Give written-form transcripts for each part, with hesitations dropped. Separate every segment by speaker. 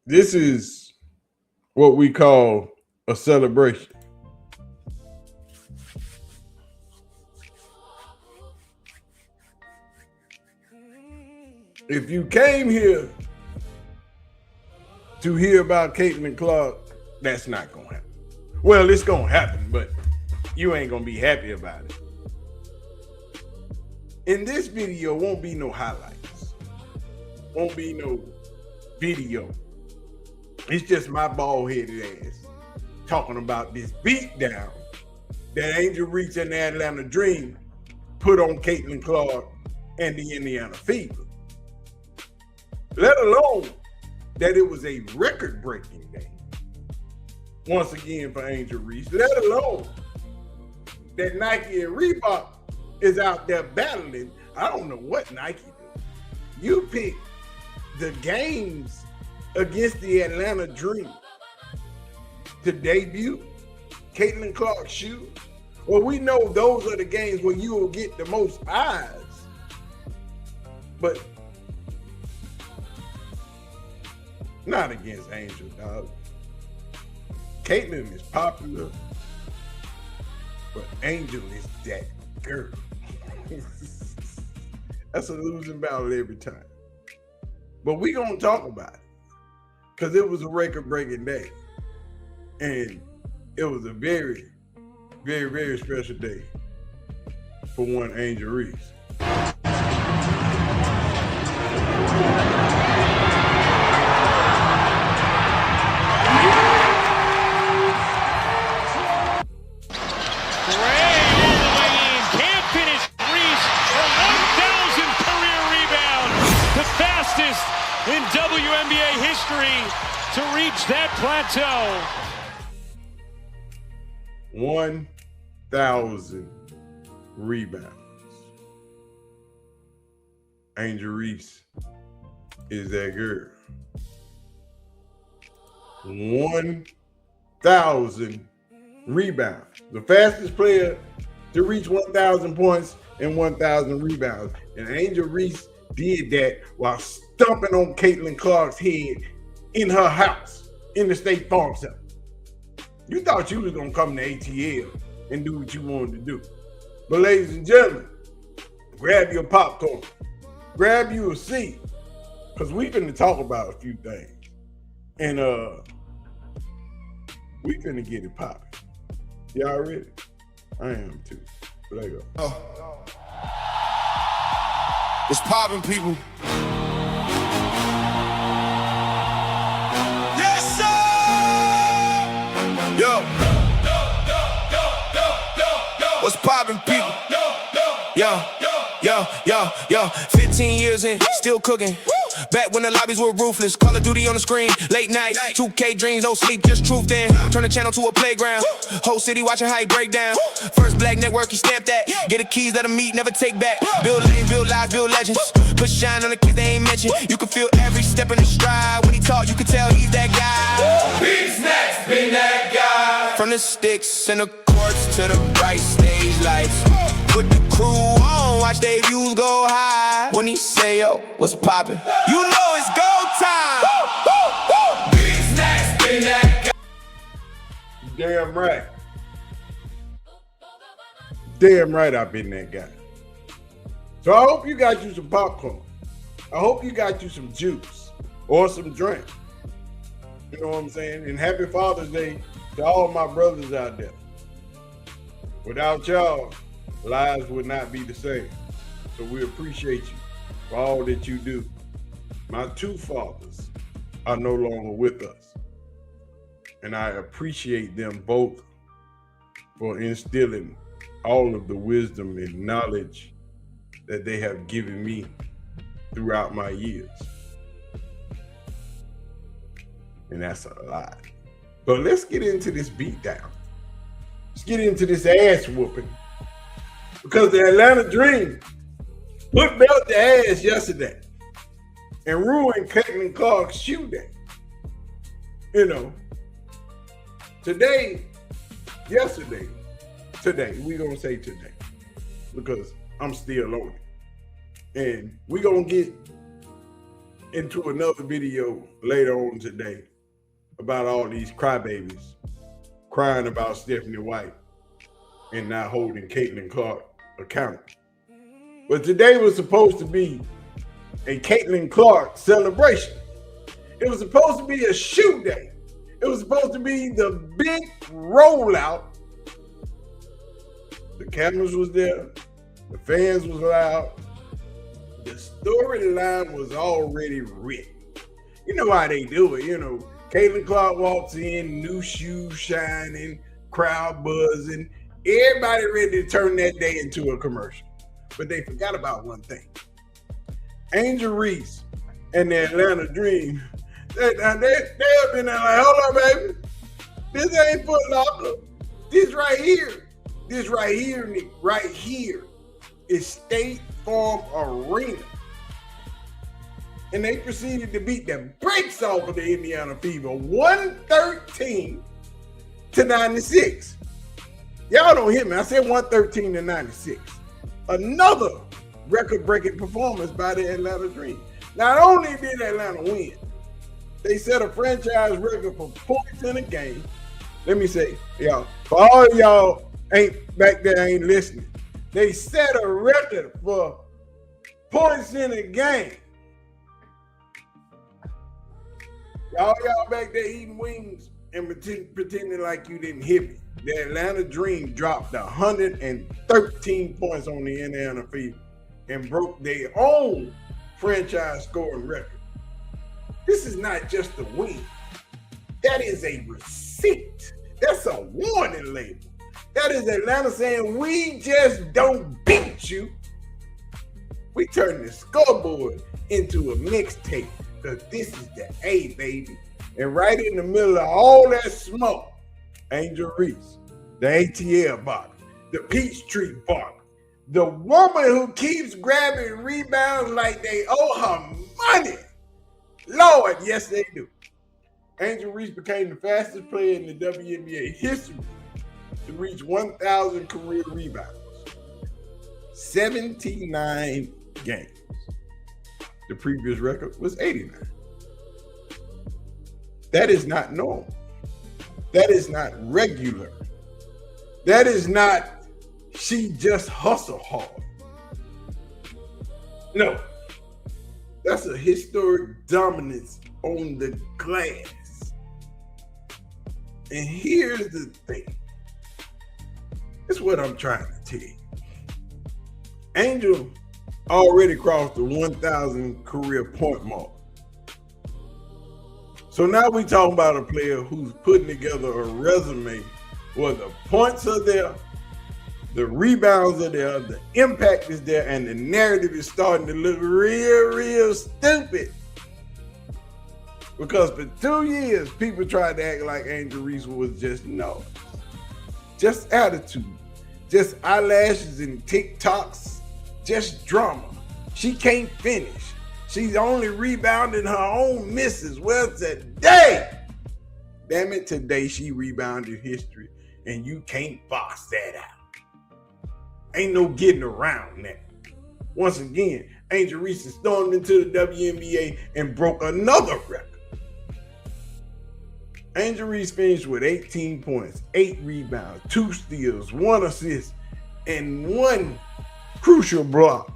Speaker 1: This is what we call a celebration. If you came here to hear about Caitlin that's not going to happen. Well, it's going to happen, but you ain't going to be happy about it. In this video, won't be no highlights. Won't be no video. It's just my bald-headed ass talking about this beatdown that Angel Reese and the Atlanta Dream put on Caitlin Clark and the Indiana Fever. Let alone that it was a record-breaking day. Once again for Angel Reese. Let alone that Nike and Reebok is out there battling. I don't know what Nike did. You pick the games against the Atlanta Dream to debut Caitlin Clark's shoes. Well, we know those are the games where you will get the most eyes. But not against Angel, dog. Caitlin is popular, but Angel is that girl. That's a losing battle every time. But we gonna talk about it because it was a record-breaking day, and it was a very, very, very special day for one Angel Reese.
Speaker 2: In WNBA history to reach that plateau.
Speaker 1: 1,000 rebounds. Angel Reese is that girl. 1,000 rebounds. The fastest player to reach 1,000 points and 1,000 rebounds. And Angel Reese did that while stomping on Caitlin Clark's head in her house in the State Farm Center. You thought you was gonna come to ATL and do what you wanted to do. But ladies and gentlemen, grab your popcorn, grab you a seat, because we finna talk about a few things. And we finna get it popping. Y'all ready? I am too. But there you go.
Speaker 3: It's popping, people. Yes, sir! Yo. What's popping, people? Yo. 15 years in, still cooking. Back when the lobbies were ruthless, Call of Duty on the screen, late night, 2K dreams, no sleep, just truth then. Turn the channel to a playground, whole city watching how he break down. First black network, he stamped that. Get the keys, let him meet, never take back. Build lanes, build lives, build legends. Put shine on the kids they ain't mentioned. You can feel every step in the stride. When he talk, you can tell he's that guy. Big snacks, been that guy. From the sticks and the courts to the bright stage lights. Put the crew on, watch their views go high. When he say, yo, what's poppin'? You know it's go time. Big snacks, been that guy.
Speaker 1: Damn right. Damn right I've been that guy. So I hope you got you some popcorn. I hope you got you some juice or some drink. You know what I'm saying? And happy Father's Day to all my brothers out there. Without y'all, lives would not be the same. So we appreciate you for all that you do. My two fathers are no longer with us. And I appreciate them both for instilling all of the wisdom and knowledge that they have given me throughout my years. And that's a lot. But let's get into this beatdown. Let's get into this ass whooping. Because the Atlanta Dream put belt the ass yesterday and ruined Caitlin Clark's shoe day. You know, today, we're going to say today, because I'm still on it. And we're going to get into another video later on today about all these crybabies crying about Stephanie White and not holding Caitlin-Clark accountable. But today was supposed to be a Caitlin-Clark celebration. It was supposed to be a shoe day. It was supposed to be the big rollout. The cameras was there. The fans was loud. The storyline was already written. You know how they do it. Caitlin-Clark walks in, new shoes shining, crowd buzzing. Everybody ready to turn that day into a commercial. But they forgot about one thing. Angel Reese and the Atlanta Dream, they've been there like, hold on, baby. This ain't Foot Locker. This right here is State Farm Arena. And they proceeded to beat the brakes off of the Indiana Fever, 113-96. Y'all don't hear me. I said 113-96. Another record-breaking performance by the Atlanta Dream. Not only did Atlanta win, they set a franchise record for points in a game. Let me say, y'all, for all y'all ain't listening, they set a record for points in a game. Y'all back there eating wings and pretending like you didn't hear me. The Atlanta Dream dropped 113 points on the Indiana Fever and broke their own franchise scoring record. This is not just a win. That is a receipt. That's a warning label. That is Atlanta saying, we just don't beat you. We turn the scoreboard into a mixtape because this is the A, baby. And right in the middle of all that smoke, Angel Reese, the ATL bottle, the Peachtree bottle, the woman who keeps grabbing rebounds like they owe her money. Lord, yes, they do. Angel Reese became the fastest player in the WNBA history to reach 1,000 career rebounds. 79 games. The previous record was 89. That is not normal. That is not regular. That is not she just hustle hard. No. That's a historic dominance on the glass. And here's the thing. It's what I'm trying to tell you. Angel already crossed the 1,000 career point mark. So now we talking about a player who's putting together a resume where the points are there, the rebounds are there, the impact is there, and the narrative is starting to look real stupid. Because for 2 years, people tried to act like Angel Reese was just attitude, just eyelashes and TikToks, just drama. She can't finish. She's only rebounding her own misses. Well, today, damn it, today she rebounded history, and you can't box that out. Ain't no getting around that. Once again, Angel Reese stormed into the WNBA and broke another record. Angel Reese finished with 18 points, 8 rebounds, 2 steals, 1 assist, and 1 crucial block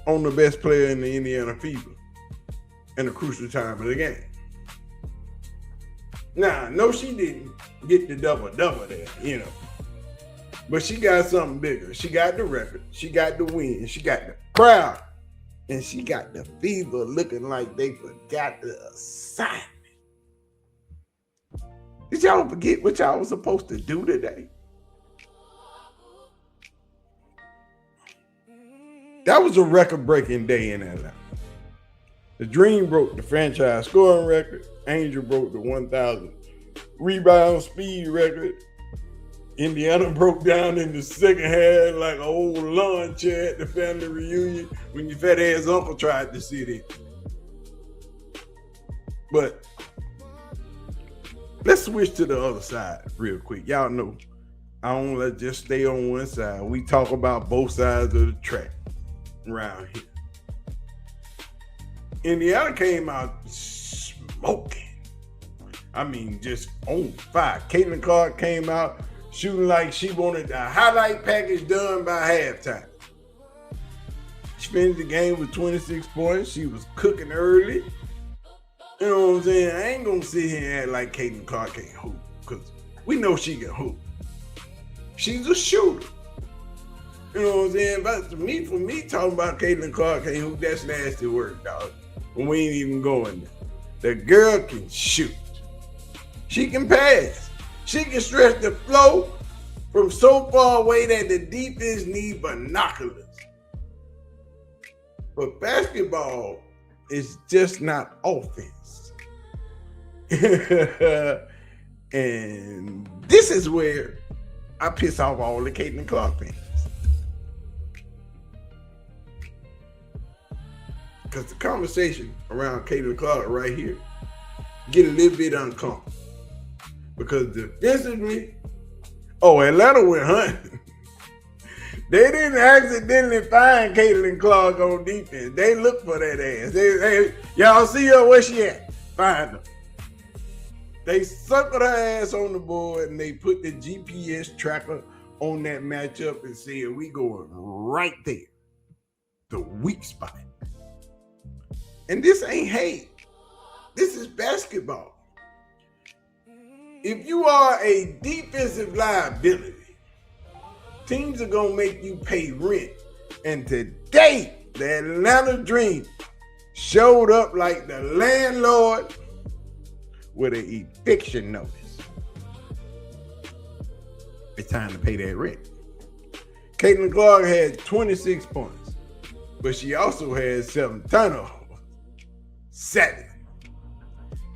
Speaker 1: on the best player in the Indiana Fever in a crucial time of the game. Now, no, she didn't get the double-double there, But she got something bigger. She got the record. She got the win. She got the crowd. And she got the Fever looking like they forgot the assignment. Did y'all forget what y'all was supposed to do today? That was a record-breaking day in Atlanta. The Dream broke the franchise scoring record. Angel broke the 1,000 rebound speed record. Indiana broke down in the second half like an old lawn chair at the family reunion when your fat ass uncle tried to sit in. But let's switch to the other side real quick. Y'all know I don't let just stay on one side. We talk about both sides of the track around here. Indiana came out smoking. I mean, just on fire. Caitlin came out shooting like she wanted the highlight package done by halftime. She finished the game with 26 points. She was cooking early. You know what I'm saying? I ain't gonna sit here and act like Caitlin Clark can't hoop, because we know she can hoop. She's a shooter. You know what I'm saying? But for me talking about Caitlin Clark can't hoop, that's nasty work, dog. When we ain't even going there. The girl can shoot. She can pass. She can stretch the flow from so far away that the defense need binoculars. But basketball is just not offense. And this is where I piss off all the Caitlin Clark fans. Because the conversation around Caitlin Clark right here get a little bit uncomfortable. Because defensively, Atlanta went hunting. They didn't accidentally find Caitlin Clark on defense. They looked for that ass. Y'all see her? Where she at? Find her. They suckered her ass on the board and they put the GPS tracker on that matchup and said, we going right there. The weak spot. And this ain't hate. This is basketball. If you are a defensive liability, teams are going to make you pay rent. And today, the Atlanta Dream showed up like the landlord with an eviction notice. It's time to pay that rent. Caitlin Clark had 26 points, but she also had 7 turnovers. 7.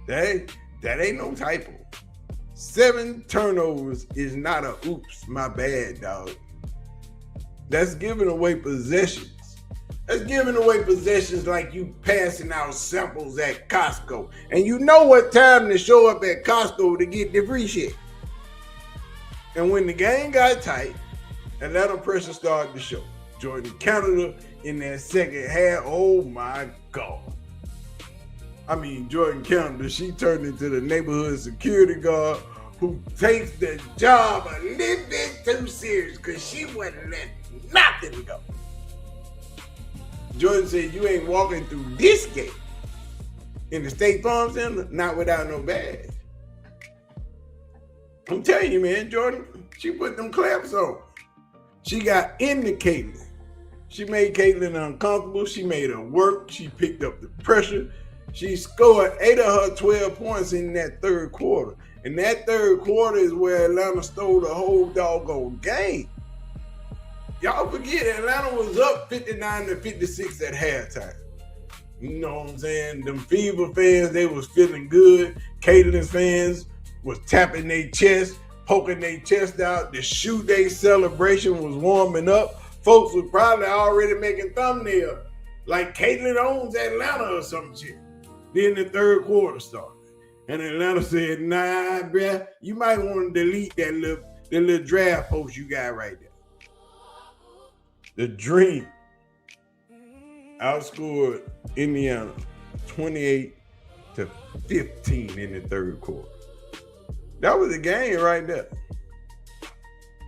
Speaker 1: That ain't no typo. 7 turnovers is not a oops, my bad, dog. That's giving away possessions. That's giving away possessions like you passing out samples at Costco. And you know what time to show up at Costco to get the free shit. And when the game got tight, Atlanta pressure started to show. Jordan Canada in that second half, oh my God. I mean, Jordan Canada, she turned into the neighborhood security guard who takes the job a little bit too serious because she wasn't letting nothing go. Jordan said, you ain't walking through this gate in the State Farm Center, not without no badge. I'm telling you, man, Jordan, she put them clamps on. She got into Caitlin. She made Caitlin uncomfortable. She made her work. She picked up the pressure. She scored 8 of her 12 points in that third quarter. And that third quarter is where Atlanta stole the whole doggone game. Y'all forget Atlanta was up 59-56 at halftime. You know what I'm saying? Them Fever fans, they was feeling good. Caitlin fans was tapping their chest, poking their chest out. The shoe day celebration was warming up. Folks were probably already making thumbnails like Caitlin owns Atlanta or some shit. Then the third quarter started. And Atlanta said, nah, bruh, you might want to delete that little draft post you got right there. The Dream outscored Indiana 28-15 in the third quarter. That was the game right there.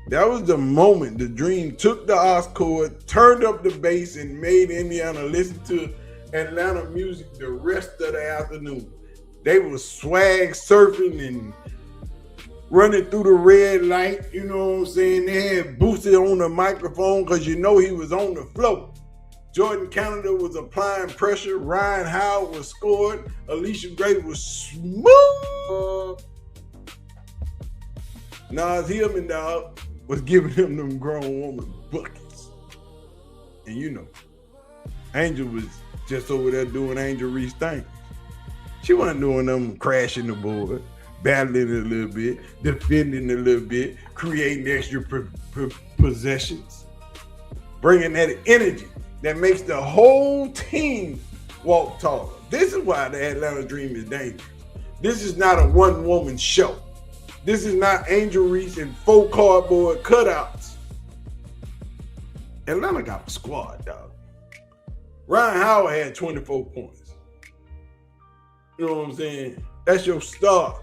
Speaker 1: That was the moment the Dream took the aux cord, turned up the bass, and made Indiana listen to Atlanta music the rest of the afternoon. They were swag surfing and running through the red light, you know what I'm saying? They had Boosie on the microphone because you know he was on the floor. Jordan Canada was applying pressure. Ryan Howard was scored. Alicia Gray was smooth. Nas Hillman, dog, was giving him them grown woman buckets. And you know, Angel was just over there doing Angel Reese things. She wasn't doing them crashing the board, battling a little bit, defending a little bit, creating extra possessions, bringing that energy that makes the whole team walk taller. This is why the Atlanta Dream is dangerous. This is not a one-woman show. This is not Angel Reese and 4 cardboard cutouts. Atlanta got a squad, dog. Ryan Howard had 24 points. You know what I'm saying? That's your star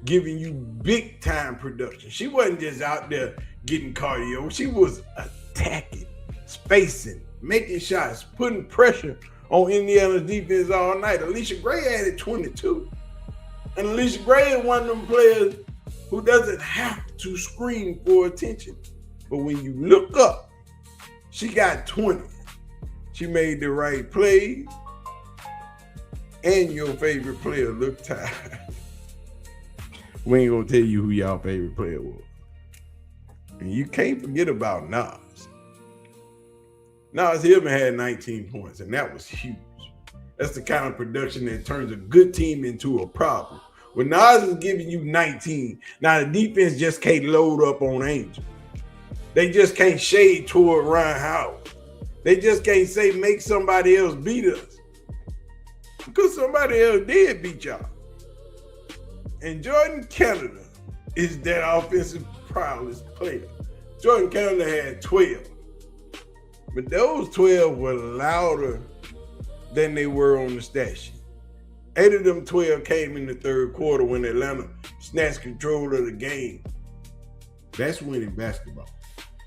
Speaker 1: giving you big time production. She wasn't just out there getting cardio. She was attacking, spacing, making shots, putting pressure on Indiana's defense all night. Alicia Gray added 22. And Alicia Gray is one of them players who doesn't have to scream for attention. But when you look up, she got 20. She made the right play. And your favorite player looked tired. We ain't gonna tell you who y'all favorite player was. And you can't forget about Nas. Nas Hillman had 19 points, and that was huge. That's the kind of production that turns a good team into a problem. When Nas is giving you 19, now the defense just can't load up on Angel. They just can't shade toward Ryan Howard. They just can't say make somebody else beat us. Because somebody else did beat y'all. And Jordan Canada is that offensive prowess player. Jordan Canada had 12. But those 12 were louder than they were on the stat sheet. 8 of them 12 came in the third quarter when Atlanta snatched control of the game. That's winning basketball.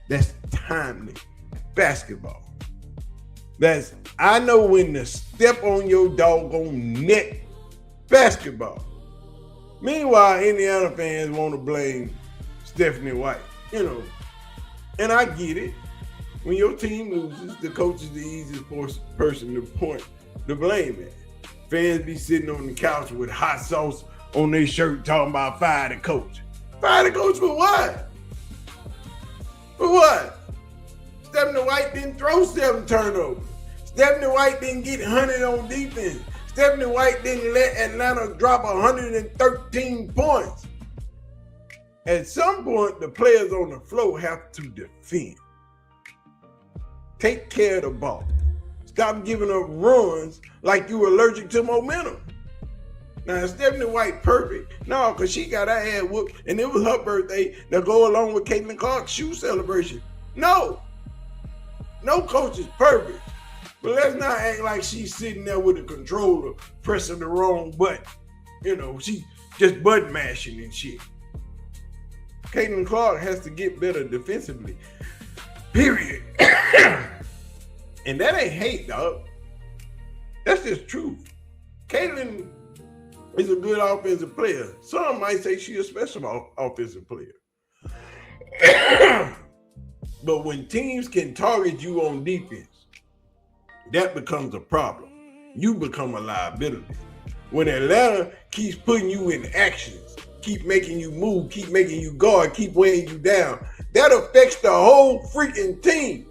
Speaker 1: That's timely basketball. That's, I know when to step on your doggone neck basketball. Meanwhile, Indiana fans want to blame Stephanie White, you know, and I get it. When your team loses, the coach is the easiest person to blame it. Fans be sitting on the couch with hot sauce on their shirt talking about fire the coach. Fire the coach for what? For what? Stephanie White didn't throw 7 turnovers. Stephanie White didn't get 100 on defense. Stephanie White didn't let Atlanta drop 113 points. At some point, the players on the floor have to defend. Take care of the ball. Stop giving up runs like you allergic to momentum. Now, is Stephanie White perfect? No, because she got her ass whooped, and it was her birthday to go along with Caitlin shoe celebration. No. No coach is perfect. But let's not act like she's sitting there with a controller pressing the wrong button. You know, she just button mashing and shit. Caitlin has to get better defensively. Period. And that ain't hate, dog. That's just truth. Caitlin is a good offensive player. Some might say she's a special offensive player. But when teams can target you on defense, that becomes a problem. You become a liability. When Atlanta keeps putting you in actions, keep making you move, keep making you guard, keep weighing you down, that affects the whole freaking team.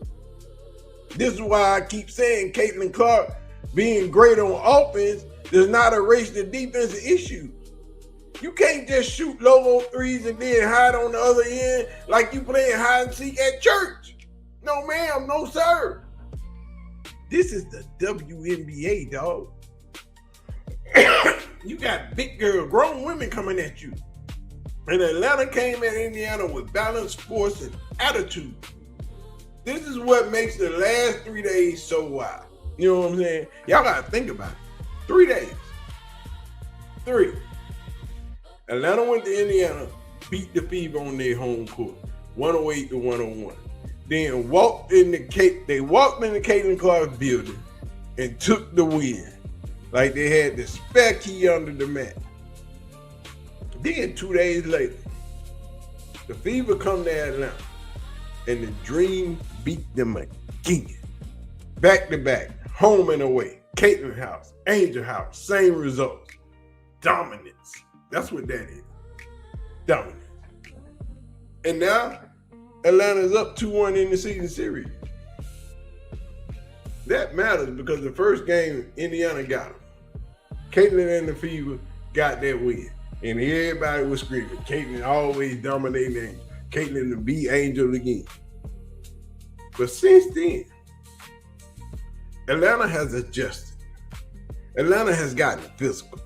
Speaker 1: This is why I keep saying Caitlin Clark being great on offense does not erase the defensive issues. You can't just shoot logo threes and then hide on the other end like you playing hide and seek at church. No, ma'am, no, sir. This is the WNBA, dog. You got big girl, grown women coming at you. And Atlanta came at Indiana with balance, force, and attitude. This is what makes the last 3 days so wild. You know what I'm saying? Y'all got to think about it. 3 days. 3. Atlanta went to Indiana, beat the Fever on their home court, 108-101. Then walked in the Caitlin Clark building and took the win. Like they had the spare key under the mat. Then 2 days later, the Fever come to Atlanta and the Dream beat them again. Back to back, home and away. Caitlin house, Angel house, same results. Dominance. That's what that is. Dominance. And now, Atlanta's up 2-1 in the season series. That matters because the first game, Indiana got them. Caitlin and the Fever got that win. And everybody was screaming, Caitlin always dominating Angel. Caitlin to beat Angel again. But since then, Atlanta has adjusted. Atlanta has gotten physical.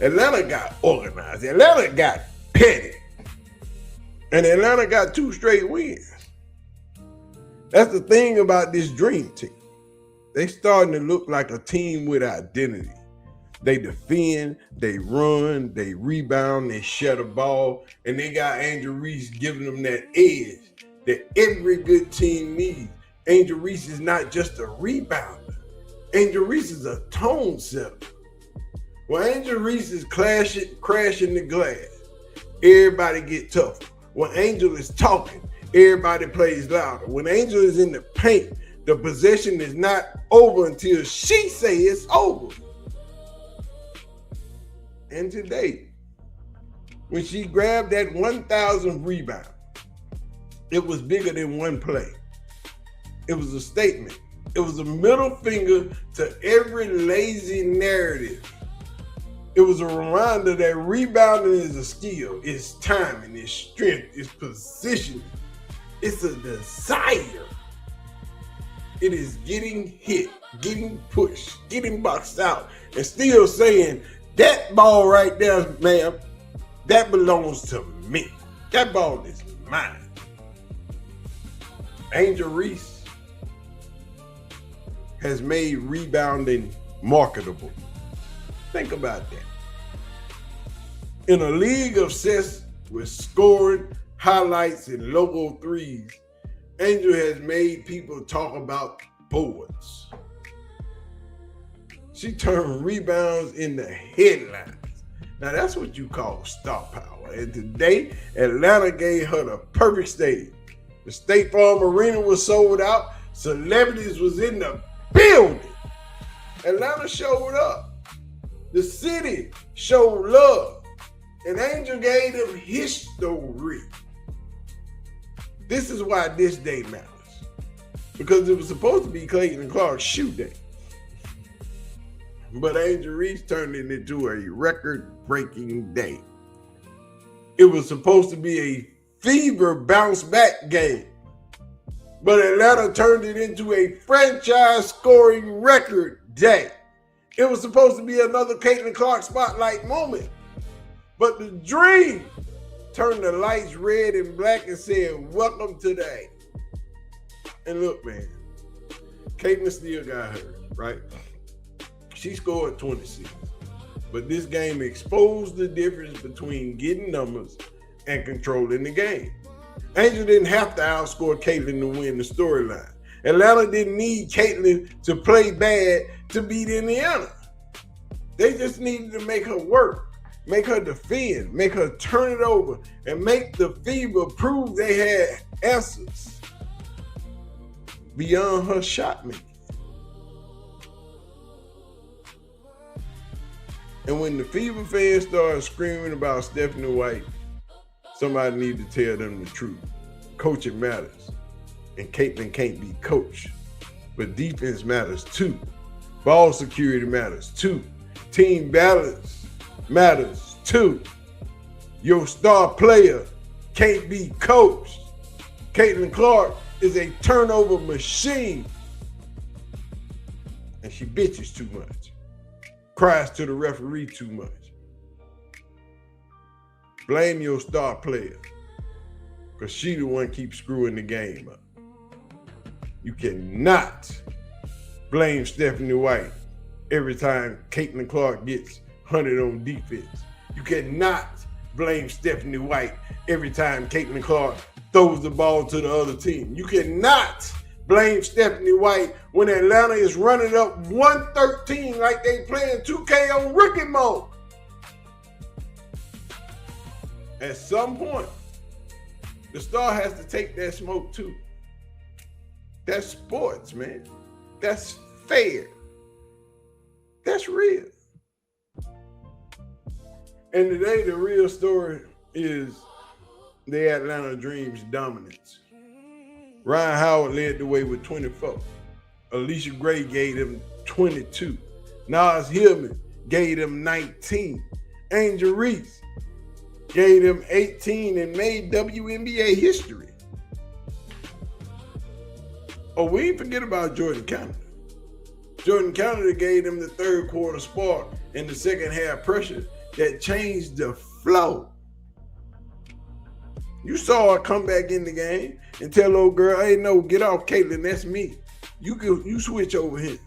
Speaker 1: Atlanta got organized. Atlanta got petty. And Atlanta got 2 straight wins. That's the thing about this Dream team. They starting to look like a team with identity. They defend, they run, they rebound, they shed a ball, and they got Angel Reese giving them that edge that every good team needs. Angel Reese is not just a rebounder. Angel Reese is a tone setter. When Angel Reese is crashing the glass, everybody get tougher. When Angel is talking, everybody plays louder. When Angel is in the paint, the possession is not over until she say it's over. And today, when she grabbed that 1,000th rebound, it was bigger than one play. It was a statement. It was a middle finger to every lazy narrative. It was a reminder that rebounding is a skill. It's timing, it's strength, it's positioning. It's a desire. It is getting hit, getting pushed, getting boxed out, and still saying, that ball right there, ma'am, that belongs to me. That ball is mine. Angel Reese has made rebounding marketable. Think about that. In a league obsessed with scoring, highlights, and logo threes, Angel has made people talk about boards. She turned rebounds into headlines. Now that's what you call star power. And today, Atlanta gave her the perfect stage. The State Farm Arena was sold out. Celebrities was in the building. Atlanta showed up. The city showed love. And Angel gave them history. This is why this day matters. Because it was supposed to be Caitlinclark's shoe day. But Angel Reese turned it into a record-breaking day. It was supposed to be a fever bounce-back game. But Atlanta turned it into a franchise scoring record day. It was supposed to be another Caitlinclark spotlight moment. But the dream turned the lights red and black and said, welcome today. And look, man, Caitlin still got hurt, right? She scored 26. But this game exposed the difference between getting numbers and controlling the game. Angel didn't have to outscore Caitlin to win the storyline. Atlanta didn't need Caitlin to play bad to beat Indiana. They just needed to make her work, make her defend, make her turn it over, and make the Fever prove they had answers beyond her shot making. And when the Fever fans started screaming about Stephanie White, somebody needed to tell them the truth. Coaching matters, and Caitlin can't be coached. But defense matters too. Ball security matters too. Team balance matters too. Your star player can't be coached. Caitlinclark is a turnover machine. And she bitches too much. Cries to the referee too much. Blame your star player, because she the one keeps screwing the game up. You cannot blame Stephanie White every time Caitlinclark gets 100 on defense. You cannot blame Stephanie White every time Caitlinclark throws the ball to the other team. You cannot blame Stephanie White when Atlanta is running up 113 like they playing 2K on rookie mode. At some point, the star has to take that smoke too. That's sports, man. That's fair. That's real. And today, the real story is the Atlanta Dream's dominance. Ryan Howard led the way with 24. Alicia Gray gave him 22. Nas Hillman gave him 19. Angel Reese gave him 18 and made WNBA history. Oh, we ain't forget about Jordan Canada. Jordan Canada gave them the third quarter spark and the second half pressure that changed the flow. You saw her come back in the game and tell old girl, hey, no, get off Caitlin, that's me. You switch over here.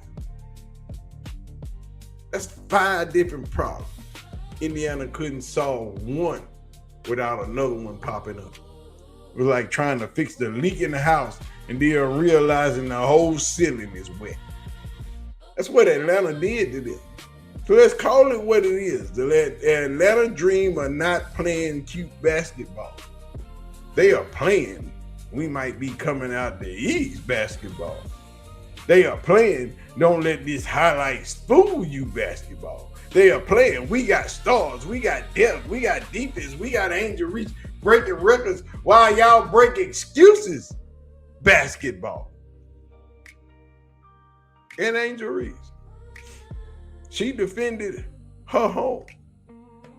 Speaker 1: That's 5 different problems. Indiana couldn't solve one without another one popping up. It was like trying to fix the leak in the house and then realizing the whole ceiling is wet. That's what Atlanta did to them. So let's call it what it is. The Atlanta Dream are not playing cute basketball. They are playing, we might be coming out the East basketball. They are playing, don't let these highlights fool you basketball. They are playing, we got stars, we got depth, we got defense, we got Angel Reese breaking records while y'all break excuses basketball. And Angel Reese, she defended her home.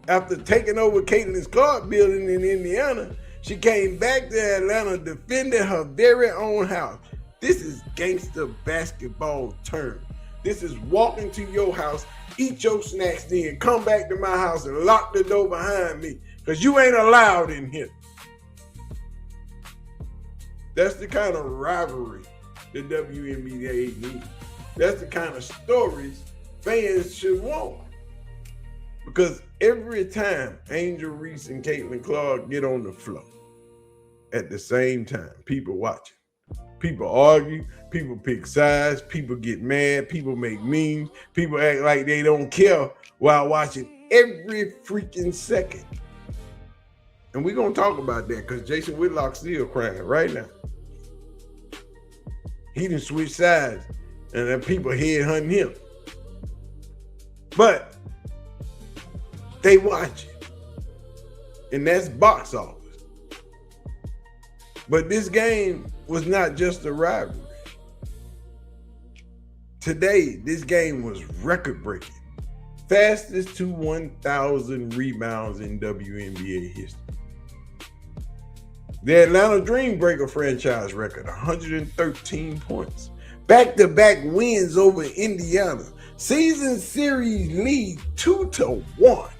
Speaker 1: After taking over Caitlinclark building in Indiana, she came back to Atlanta defending her very own house. This is gangster basketball term. This is walk into your house, eat your snacks, then come back to my house and lock the door behind me because you ain't allowed in here. That's the kind of rivalry the WNBA needs. That's the kind of stories fans should want. Because every time Angel Reese and Caitlinclark get on the floor at the same time, people watching. People argue, people pick sides, people get mad, people make memes, people act like they don't care while watching every freaking second. And we're going to talk about that because Jason Whitlock's still crying right now. He done switched sides and then people headhunting him. But they watch it. And that's box office. But this game was not just a rivalry. Today, this game was record-breaking. Fastest to 1,000 rebounds in WNBA history. The Atlanta Dream break a franchise record, 113 points. Back-to-back wins over Indiana. Season series lead 2-1.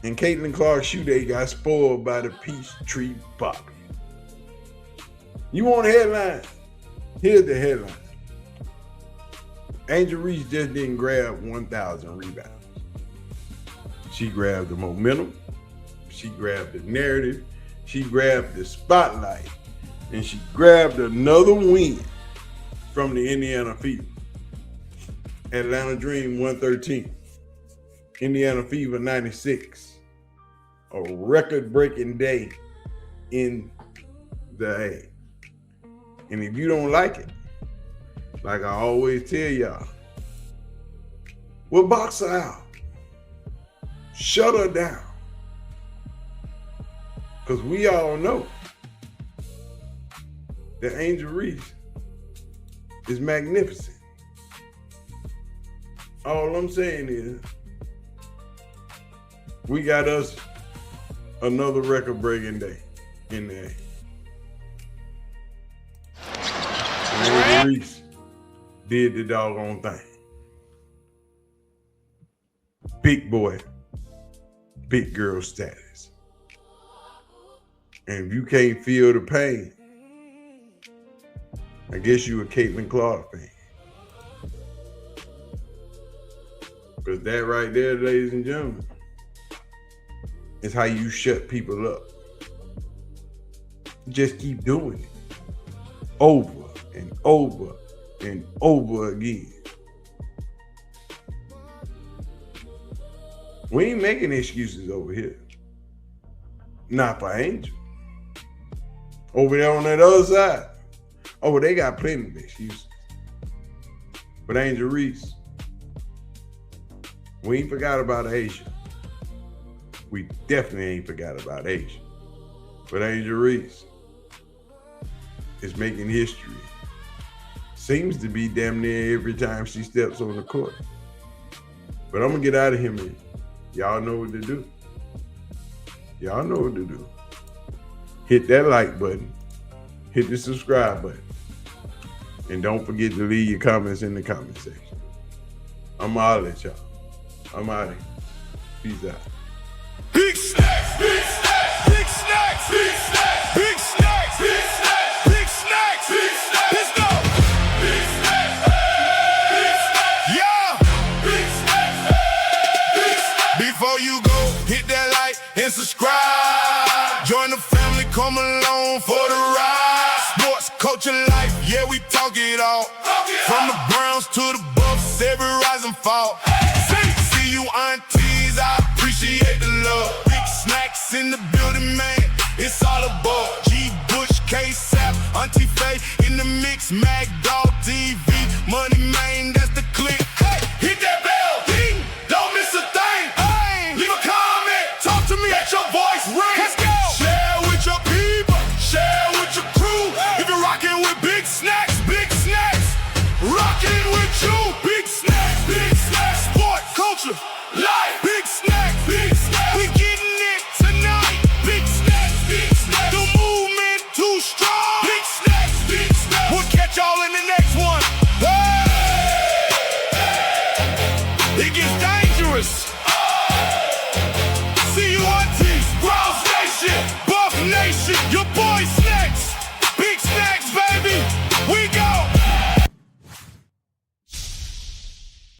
Speaker 1: And Caitlinclark's shoe day got spoiled by the Peachtree Poppy. You want a headline? Here's the headline. Angel Reese just didn't grab 1,000 rebounds. She grabbed the momentum. She grabbed the narrative. She grabbed the spotlight. And she grabbed another win from the Indiana Fever. Atlanta Dream 113. Indiana Fever 96. A record-breaking day in the A. And if you don't like it, like I always tell y'all, we'll box her out. Shut her down. Because we all know that Angel Reese is magnificent. All I'm saying is, we got us another record-breaking day in there. Angel Reese did the doggone thing. Big boy, big girl status. And if you can't feel the pain, I guess you a Caitlinclark fan. Because that right there, ladies and gentlemen, is how you shut people up. Just keep doing it. Over and over and over again. We ain't making excuses over here. Not for Angel. Over there on that other side. Oh, they got plenty of excuses. But Angel Reese, we ain't forgot about Asia. We definitely ain't forgot about Asia. But Angel Reese is making history. Seems to be damn near every time she steps on the court. But I'm going to get out of here, man. Y'all know what to do. Y'all know what to do. Hit that like button. Hit the subscribe button. And don't forget to leave your comments in the comment section. I'm out at y'all. I'm out of here. Peace out.
Speaker 3: Big snacks, big snacks, big snacks, big snacks, big snacks, big snacks, big snacks, big snacks. Let's go. Big snacks, big snacks. Yeah. Before you go, hit that like and subscribe. Join the family, come along for the ride. Sports, culture, life, yeah, we talk it all. From the Browns to the Bucks, every rise and fall. See you aunties, I appreciate the love. Big snacks in the building, man, it's all above. G. Bush, K-Sap, Auntie Faye in the mix, Mag Dog TV, Money Man, that's the click. Hey, hit that bell, ding, don't miss a thing. Hey, leave a comment, talk to me, let your voice ring. Let's go. Share with your people, share with your crew. If you're rocking with big snacks, rocking with you. Big snacks, sport, culture, life. Big snacks, we getting it tonight. Big snacks, the movement too strong. Big snacks, we'll catch y'all in the next one. Hey! It gets dangerous. See you aunties, Browns Nation, Buff Nation, your